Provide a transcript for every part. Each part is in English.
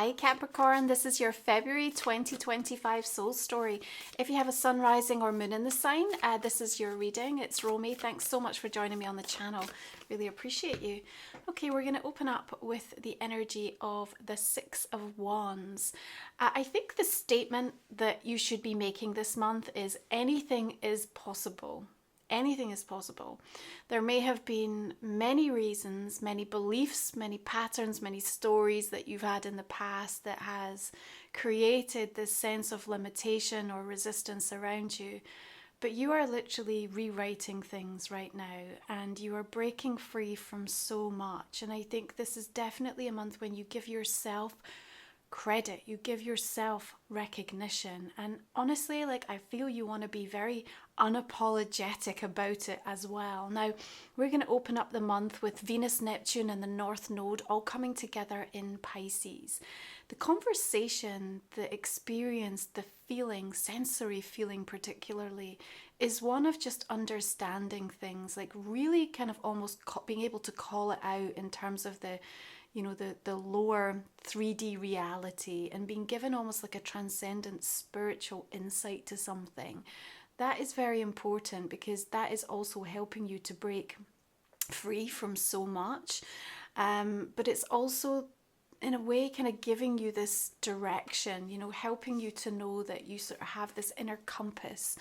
Hi Capricorn, this is your February 2025 soul story. If you have a sun rising or moon in the sign, this is your reading. It's Romy. Thanks so much for joining me on the channel. Really appreciate you. Okay, we're going to open up with the energy of the Six of Wands. I think the statement that you should be making this month is anything is possible. Anything is possible. There may have been many reasons, many beliefs, many patterns, many stories that you've had in the past that has created this sense of limitation or resistance around you. But you are literally rewriting things right now and you are breaking free from so much. And I think this is definitely a month when you give yourself credit, you give yourself recognition, and honestly, I feel you want to be very unapologetic about it as well. Now we're going to open up the month with Venus, Neptune and the North Node all coming together in Pisces. The conversation, the experience, the feeling, sensory feeling particularly, is one of just understanding things, really kind of almost being able to call it out in terms of the lower 3D reality and being given almost like a transcendent spiritual insight to something. That is very important because that is also helping you to break free from so much. But it's also in a way kind of giving you this direction, helping you to know that you sort of have this inner compass.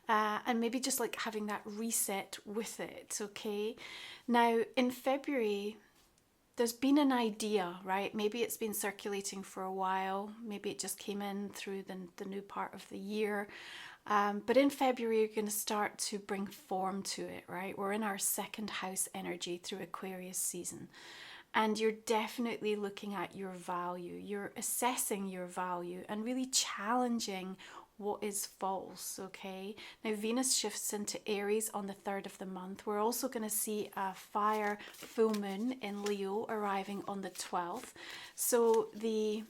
And maybe just having that reset with it, okay? Now in February, there's been an idea, right? Maybe it's been circulating for a while. Maybe it just came in through the new part of the year. But in February, you're going to start to bring form to it, right? We're in our second house energy through Aquarius season. And you're definitely looking at your value. You're assessing your value and really challenging what is false, okay? Now Venus shifts into Aries on the 3rd of the month. We're also going to see a fire full moon in Leo arriving on the 12th. So the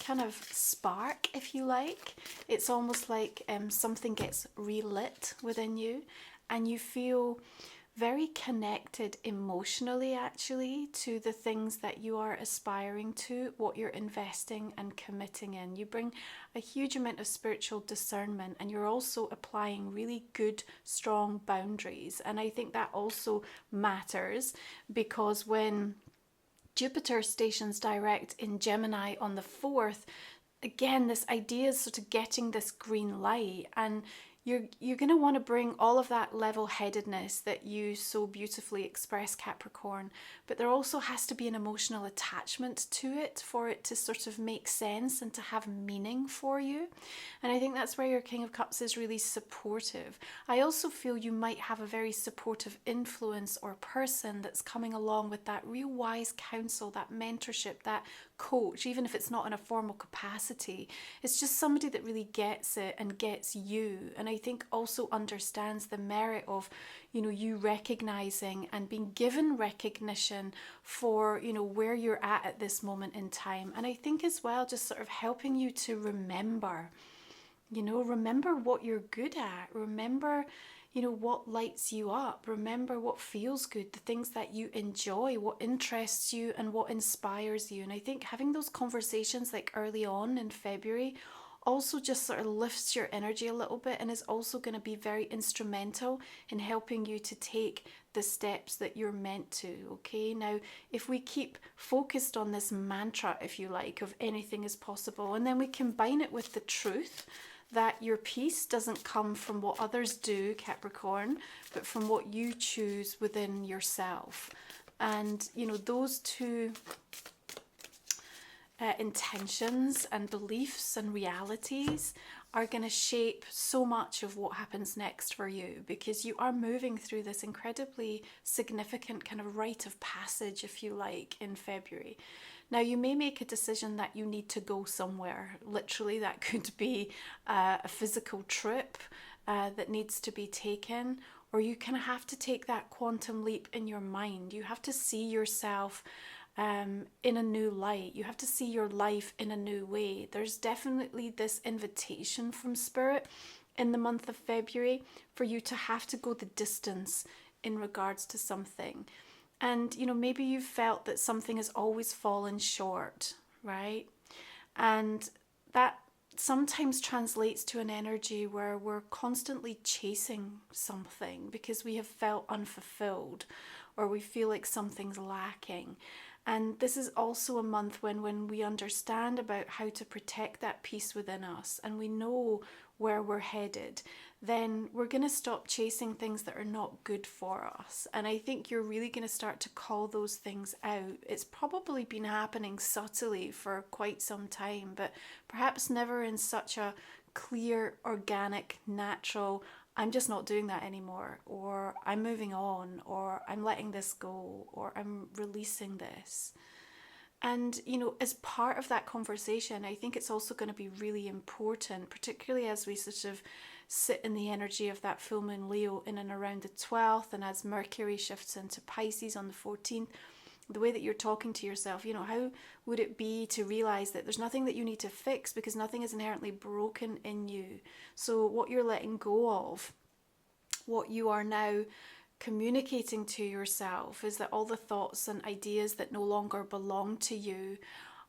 kind of spark, if you like, it's almost like something gets relit within you and you feel very connected emotionally actually to the things that you are aspiring to, what you're investing and committing in. You bring a huge amount of spiritual discernment and you're also applying really good, strong boundaries. And I think that also matters because when Jupiter stations direct in Gemini on the 4th, again, this idea is sort of getting this green light, and you're going to want to bring all of that level-headedness that you so beautifully express, Capricorn, but there also has to be an emotional attachment to it for it to sort of make sense and to have meaning for you. And I think that's where your King of Cups is really supportive. I also feel you might have a very supportive influence or person that's coming along with that real wise counsel, that mentorship, that coach, even if it's not in a formal capacity. It's just somebody that really gets it and gets you, and I think also understands the merit of you recognizing and being given recognition for where you're at this moment in time. And I think as well just sort of helping you to remember what you're good at, remember what lights you up, remember what feels good, the things that you enjoy, what interests you and what inspires you. And I think having those conversations early on in February also just sort of lifts your energy a little bit and is also going to be very instrumental in helping you to take the steps that you're meant to, okay? Now, if we keep focused on this mantra, if you like, of anything is possible, and then we combine it with the truth that your peace doesn't come from what others do, Capricorn, but from what you choose within yourself. And, those two intentions and beliefs and realities are going to shape so much of what happens next for you, because you are moving through this incredibly significant kind of rite of passage, if you like, in February. Now, you may make a decision that you need to go somewhere. Literally, that could be a physical trip that needs to be taken, or you kind of have to take that quantum leap in your mind. You have to see yourself in a new light. You have to see your life in a new way. There's definitely this invitation from Spirit in the month of February for you to have to go the distance in regards to something. And maybe you've felt that something has always fallen short, right? And that sometimes translates to an energy where we're constantly chasing something because we have felt unfulfilled or we feel like something's lacking. And this is also a month when we understand about how to protect that peace within us and we know where we're headed, then we're going to stop chasing things that are not good for us. And I think you're really going to start to call those things out. It's probably been happening subtly for quite some time, but perhaps never in such a clear, organic, natural, I'm just not doing that anymore, or I'm moving on, or I'm letting this go, or I'm releasing this. And, you know, as part of that conversation, I think it's also going to be really important, particularly as we sort of sit in the energy of that full moon Leo in and around the 12th, and as Mercury shifts into Pisces on the 14th, the way that you're talking to yourself, you know, how would it be to realize that there's nothing that you need to fix because nothing is inherently broken in you. So what you're letting go of, what you are now communicating to yourself is that all the thoughts and ideas that no longer belong to you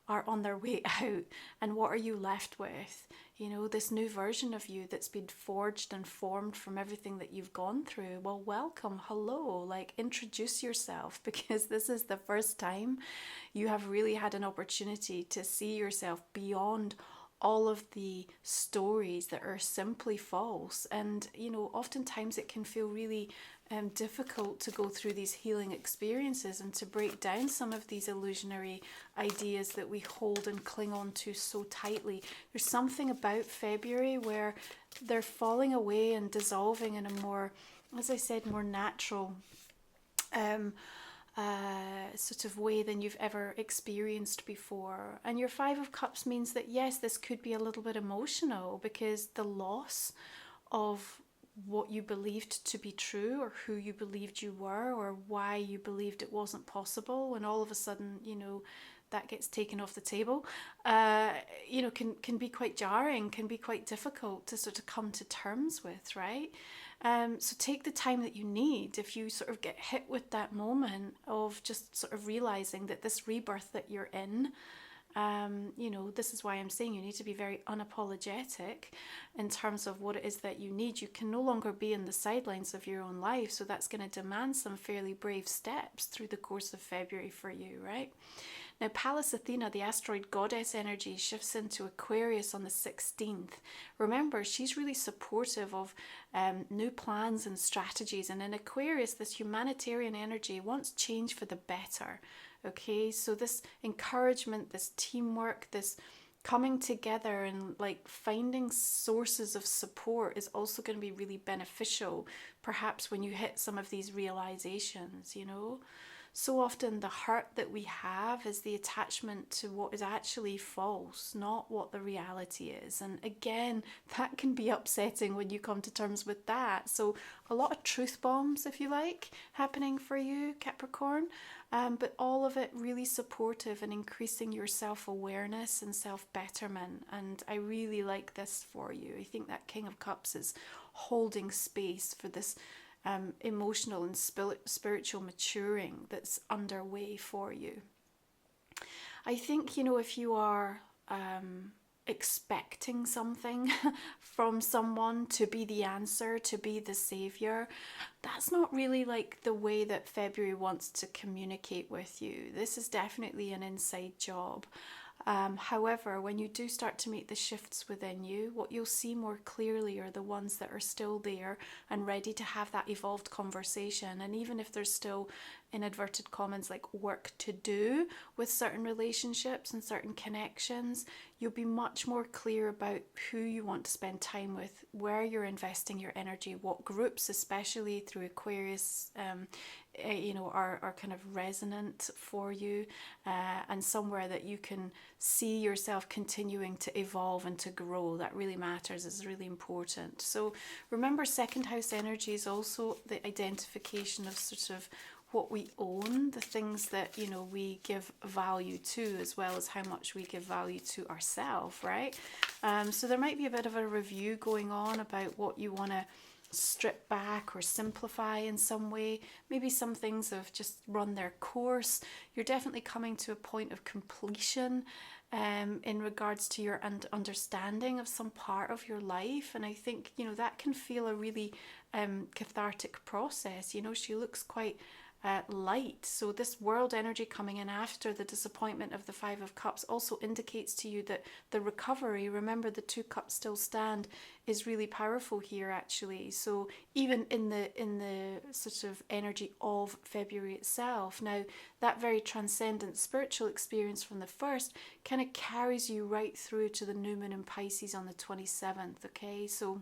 are on their way out. And what are you left with? You know, this new version of you that's been forged and formed from everything that you've gone through. Well, welcome, hello, like introduce yourself, because this is the first time you have really had an opportunity to see yourself beyond all of the stories that are simply false. And, you know, oftentimes it can feel really difficult to go through these healing experiences and to break down some of these illusionary ideas that we hold and cling on to so tightly. There's something about February where they're falling away and dissolving in a more, as I said, more natural sort of way than you've ever experienced before. And your Five of Cups means that yes, this could be a little bit emotional because the loss of what you believed to be true, or who you believed you were, or why you believed it wasn't possible, and all of a sudden, you know, that gets taken off the table, you know, can be quite jarring, can be quite difficult to sort of come to terms with, right? So take the time that you need if you sort of get hit with that moment of just sort of realizing that this rebirth that you're in, you know, this is why I'm saying you need to be very unapologetic in terms of what it is that you need. You can no longer be in the sidelines of your own life, so that's going to demand some fairly brave steps through the course of February for you, right? Now, Pallas Athena, the asteroid goddess energy, shifts into Aquarius on the 16th. Remember, she's really supportive of new plans and strategies. And in Aquarius, this humanitarian energy wants change for the better. Okay, so this encouragement, this teamwork, this coming together and like finding sources of support is also going to be really beneficial, perhaps when you hit some of these realizations, you know. So often the hurt that we have is the attachment to what is actually false, not what the reality is. And again, that can be upsetting when you come to terms with that. So a lot of truth bombs, if you like, happening for you, Capricorn, but all of it really supportive and increasing your self-awareness and self-betterment. And I really like this for you. I think that King of Cups is holding space for this emotional and spiritual maturing that's underway for you. I think, you know, if you are expecting something from someone to be the answer, to be the savior, that's not really like the way that February wants to communicate with you. This is definitely an inside job. However, when you do start to make the shifts within you, what you'll see more clearly are the ones that are still there and ready to have that evolved conversation. And even if there's still, in inverted commas, like work to do with certain relationships and certain connections, you'll be much more clear about who you want to spend time with, where you're investing your energy, what groups, especially through Aquarius, you know, are kind of resonant for you, and somewhere that you can see yourself continuing to evolve and to grow. That really matters, is really important. So remember, second house energy is also the identification of sort of what we own, the things that, you know, we give value to, as well as how much we give value to ourselves, right? So there might be a bit of a review going on about what you want to strip back or simplify in some way. Maybe some things have just run their course. You're definitely coming to a point of completion in regards to your understanding of some part of your life. And I think, you know, that can feel a really cathartic process. You know, she looks quite light. So this world energy coming in after the disappointment of the Five of Cups also indicates to you that the recovery, remember the two cups still stand, is really powerful here actually. So even in the sort of energy of February itself, now that very transcendent spiritual experience from the first kind of carries you right through to the new moon in Pisces on the 27th. Okay, so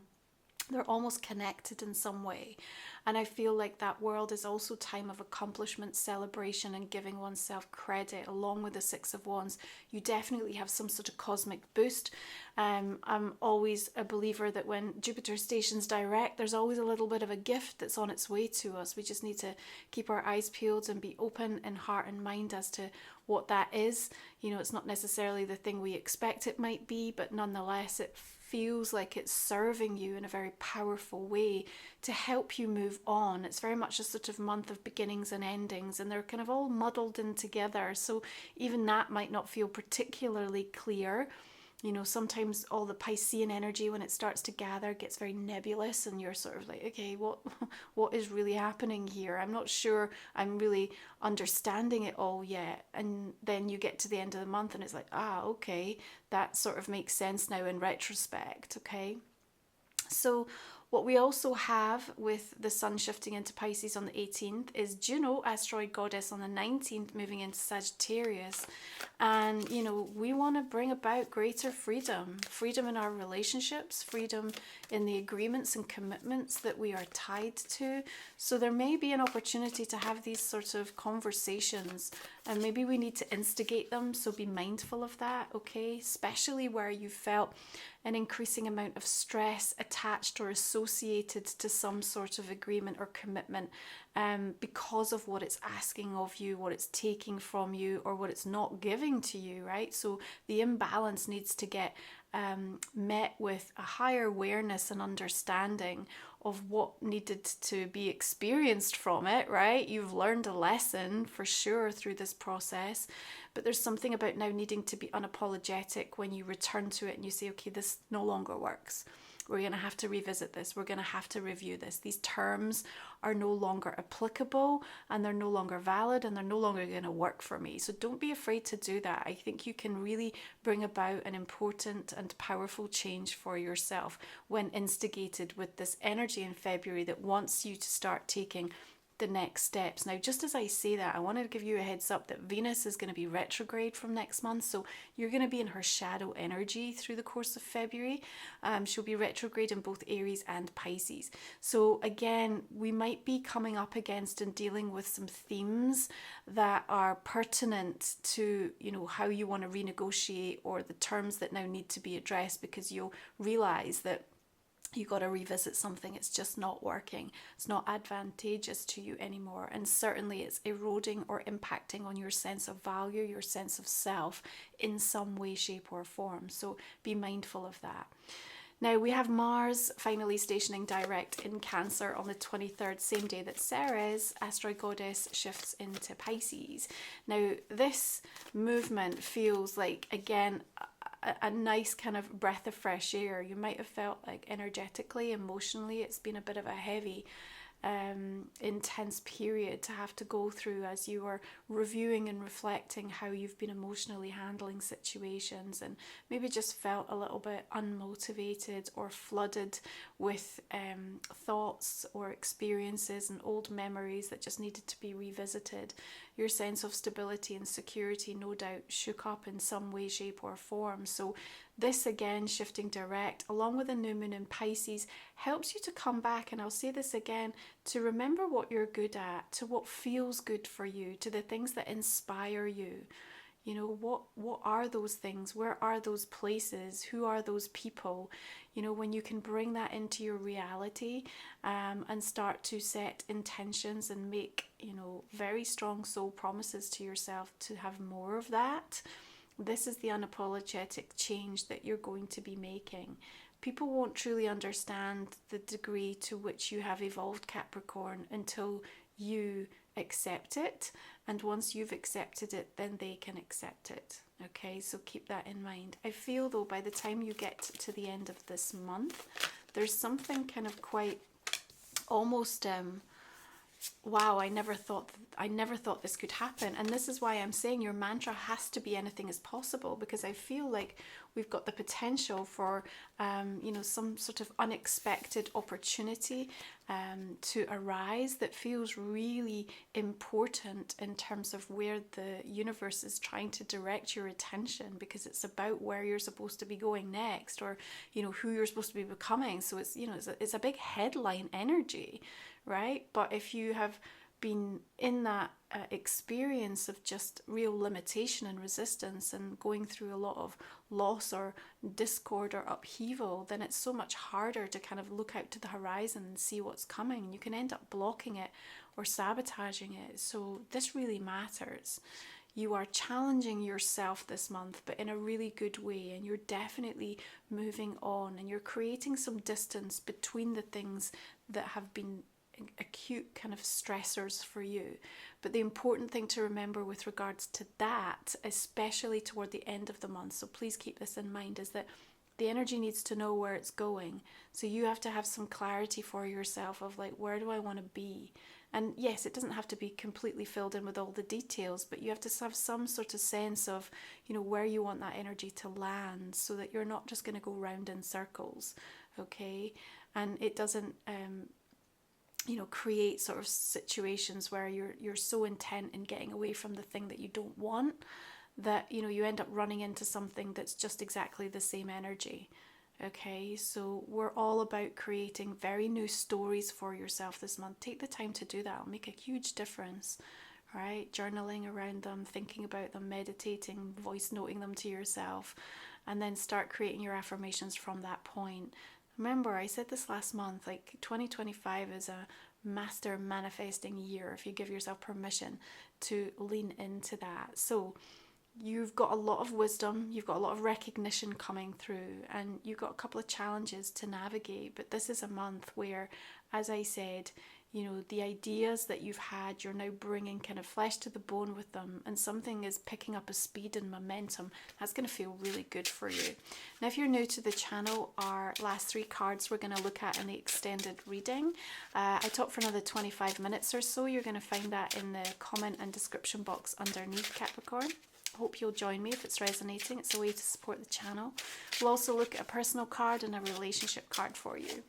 they're almost connected in some way. And I feel like that world is also time of accomplishment, celebration, and giving oneself credit. Along with the Six of Wands, you definitely have some sort of cosmic boost. I'm always a believer that when Jupiter stations direct, there's always a little bit of a gift that's on its way to us. We just need to keep our eyes peeled and be open in heart and mind as to what that is. You know, it's not necessarily the thing we expect it might be, but nonetheless, it feels like it's serving you in a very powerful way to help you move on. It's very much a sort of month of beginnings and endings, and they're kind of all muddled in together. So even that might not feel particularly clear. You know, sometimes all the Piscean energy, when it starts to gather, gets very nebulous, and you're sort of like, okay, what is really happening here? I'm not sure I'm really understanding it all yet. And then you get to the end of the month and it's like, okay, that sort of makes sense now in retrospect. Okay, so what we also have with the sun shifting into Pisces on the 18th is Juno, asteroid goddess, on the 19th, moving into Sagittarius. And, you know, we want to bring about greater freedom. Freedom in our relationships, freedom in the agreements and commitments that we are tied to. So there may be an opportunity to have these sorts of conversations, and maybe we need to instigate them. So be mindful of that, okay? Especially where you felt an increasing amount of stress attached or associated to some sort of agreement or commitment because of what it's asking of you, what it's taking from you, or what it's not giving to you, right? So the imbalance needs to get met with a higher awareness and understanding of what needed to be experienced from it, right? You've learned a lesson for sure through this process, but there's something about now needing to be unapologetic when you return to it and you say, okay, this no longer works. We're going to have to revisit this. We're going to have to review this. These terms are no longer applicable, and they're no longer valid, and they're no longer going to work for me. So don't be afraid to do that. I think you can really bring about an important and powerful change for yourself when instigated with this energy in February that wants you to start taking the next steps. Now, just as I say that, I wanted to give you a heads up that Venus is going to be retrograde from next month, so you're going to be in her shadow energy through the course of February. She'll be retrograde in both Aries and Pisces. So again, we might be coming up against and dealing with some themes that are pertinent to, you know, how you want to renegotiate, or the terms that now need to be addressed, because you'll realize that you got to revisit something. It's just not working. It's not advantageous to you anymore. And certainly it's eroding or impacting on your sense of value, your sense of self in some way, shape or form. So be mindful of that. Now we have Mars finally stationing direct in Cancer on the 23rd, same day that Ceres, asteroid goddess, shifts into Pisces. Now this movement feels like, again, a nice kind of breath of fresh air. You might have felt like energetically, emotionally, it's been a bit of a heavy, intense period to have to go through as you are reviewing and reflecting how you've been emotionally handling situations, and maybe just felt a little bit unmotivated or flooded with thoughts or experiences and old memories that just needed to be revisited. Your sense of stability and security no doubt shook up in some way, shape or form. So this again, shifting direct, along with a new moon in Pisces, helps you to come back, and I'll say this again, to remember what you're good at, to what feels good for you, to the things that inspire you. You know, what are those things? Where are those places? Who are those people? You know, when you can bring that into your reality and start to set intentions and make, you know, very strong soul promises to yourself to have more of that. This is the unapologetic change that you're going to be making. people won't truly understand the degree to which you have evolved, Capricorn, until you accept it. And once you've accepted it, then they can accept it. Okay, so keep that in mind. I feel though, by the time you get to the end of this month, there's something kind of quite almost wow, I never thought this could happen. And this is why I'm saying your mantra has to be anything is possible, because I feel like we've got the potential for you know, some sort of unexpected opportunity to arise that feels really important in terms of where the universe is trying to direct your attention, because it's about where you're supposed to be going next, or you know, who you're supposed to be becoming. So it's, you know, it's a big headline energy, right? But if you have been in that experience of just real limitation and resistance and going through a lot of loss or discord or upheaval, then it's so much harder to kind of look out to the horizon and see what's coming. You can end up blocking it or sabotaging it. So this really matters. You are challenging yourself this month, but in a really good way, and you're definitely moving on, and you're creating some distance between the things that have been acute kind of stressors for you. But the important thing to remember with regards to that, especially toward the end of the month, so please keep this in mind, is that the energy needs to know where it's going. So you have to have some clarity for yourself of like, where do I want to be? And yes, it doesn't have to be completely filled in with all the details, but you have to have some sort of sense of, you know, where you want that energy to land, so that you're not just going to go round in circles, okay? And it doesn't you know, create sort of situations where you're so intent in getting away from the thing that you don't want, that, you know, you end up running into something that's just exactly the same energy. Okay, so we're all about creating very new stories for yourself this month. Take the time to do that. It'll make a huge difference, right? Journaling around them, thinking about them, meditating, voice noting them to yourself, and then start creating your affirmations from that point. Remember, I said this last month, like 2025 is a master manifesting year if you give yourself permission to lean into that. So you've got a lot of wisdom, you've got a lot of recognition coming through, and you've got a couple of challenges to navigate. But this is a month where, as I said, you know, the ideas that you've had, you're now bringing kind of flesh to the bone with them, and something is picking up a speed and momentum. That's going to feel really good for you. Now, if you're new to the channel, our last 3 cards we're going to look at in the extended reading. I talk for another 25 minutes or so. You're going to find that in the comment and description box underneath, Capricorn. Hope you'll join me if it's resonating. It's a way to support the channel. We'll also look at a personal card and a relationship card for you.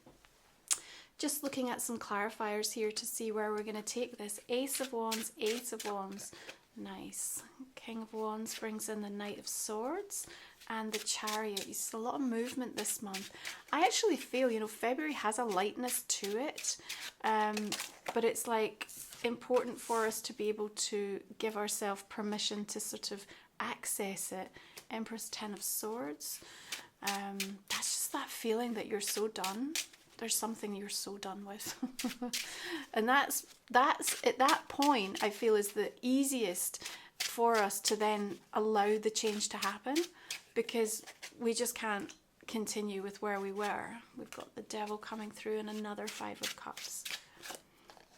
Just looking at some clarifiers here to see where we're going to take this. Ace of Wands, Eight of Wands. Nice. King of Wands brings in the Knight of Swords and the Chariot. You see a lot of movement this month. I actually feel, you know, February has a lightness to it, but it's like important for us to be able to give ourselves permission to sort of access it. Empress, Ten of Swords. That's just that feeling that you're so done. There's something you're so done with. And that's at that point, I feel, is the easiest for us to then allow the change to happen, because we just can't continue with where we were. We've got the Devil coming through and another Five of Cups.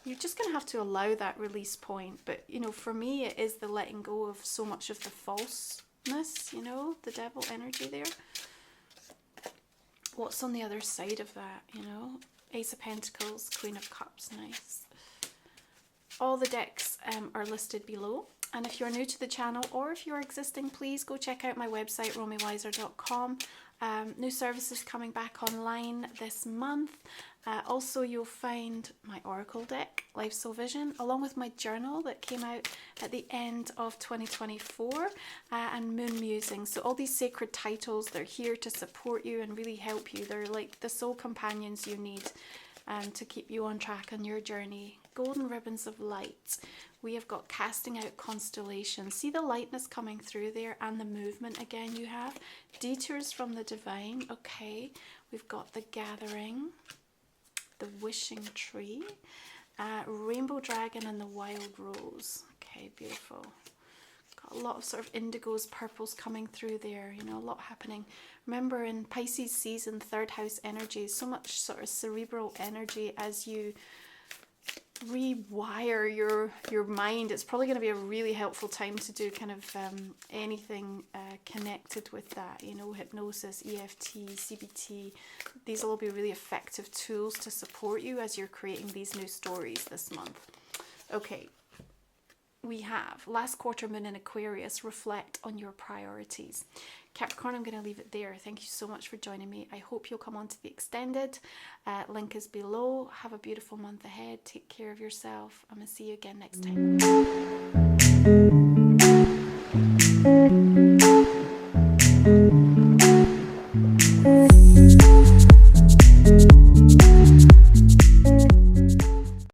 You're just going to have to allow that release point. But, you know, for me, it is the letting go of so much of the falseness, you know, the Devil energy there. What's on the other side of that, you know? Ace of Pentacles, Queen of Cups, nice. All the decks are listed below. And if you're new to the channel, or if you're existing, please go check out my website, romywiser.com. New services coming back online this month. Also, you'll find my Oracle deck, Life Soul Vision, along with my journal that came out at the end of 2024, and Moon Musings. So all these sacred titles, they're here to support you and really help you. They're like the soul companions you need to keep you on track on your journey. Golden Ribbons of Light. We have got Casting Out Constellations. See the lightness coming through there, and the movement again you have. Detours from the Divine. Okay, we've got the Gathering, the Wishing Tree, Rainbow Dragon, and the Wild Rose. Okay, beautiful. Got a lot of sort of indigos, purples coming through there, you know, a lot happening. Remember, in Pisces season, 3rd house energy, so much sort of cerebral energy as you rewire your mind. It's probably going to be a really helpful time to do kind of anything connected with that, you know, hypnosis, EFT, CBT. These will all be really effective tools to support you as you're creating these new stories this month. Okay, we have last quarter moon in Aquarius. Reflect on your priorities. Capricorn, I'm going to leave it there. Thank you so much for joining me. I hope you'll come on to the extended. Link is below. Have a beautiful month ahead. Take care of yourself. I'm going to see you again next time.